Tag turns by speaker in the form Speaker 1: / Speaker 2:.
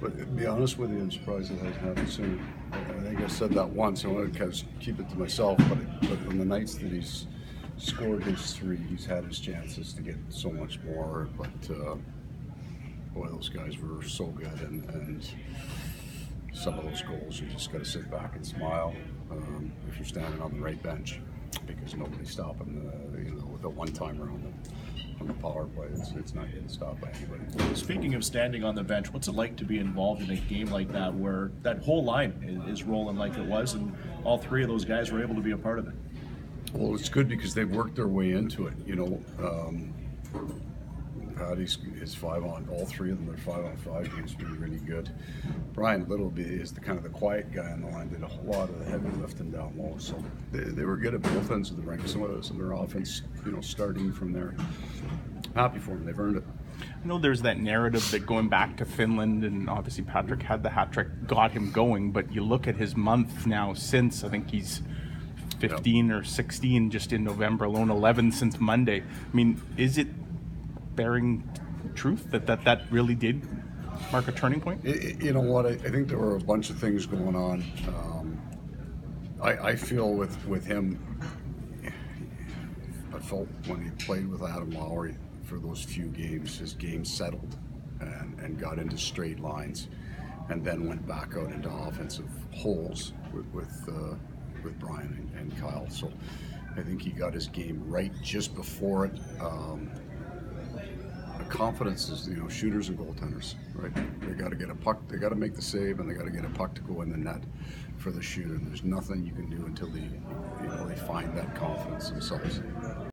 Speaker 1: But to be honest with you, I'm surprised it hasn't happened sooner. I think I said that once. I want to kind of keep it to myself. But on the nights that he's scored his three, he's had his chances to get so much more. But boy, those guys were so good, and some of those goals, you just got to sit back and smile if you're standing on the right bench, because nobody's stopping the one-timer on the power play. It's not getting stopped by anybody.
Speaker 2: Speaking of standing on the bench, what's it like to be involved in a game like that where that whole line is rolling like it was, and all three of those guys were able to be a part of it?
Speaker 1: Well, it's good because they've worked their way into it. Patty's is 5-on, all three of them are 5-on-5 games, been really good. Brian Littleby is the kind of the quiet guy on the line, did a whole lot of the heavy lifting down low. So they were good at both ends of the rink. Some of their offense, starting from there. Happy for them, they've earned it.
Speaker 3: I know there's that narrative that going back to Finland, and obviously Patrik had the hat trick, got him going, but you look at his month now since, I think he's 15 or 16 just in November alone, 11 since Monday. I mean, is it bearing truth that really did mark a turning point?
Speaker 1: You know what? I think there were a bunch of things going on. I feel with him, I felt when he played with Adam Lowry for those few games, his game settled and got into straight lines, and then went back out into offensive holes with Brian and Kyle. So I think he got his game right just before it. Confidence is, shooters and goaltenders, right? They got to get a puck, they got to make the save, and they got to get a puck to go in the net for the shooter. There's nothing you can do until they find that confidence themselves.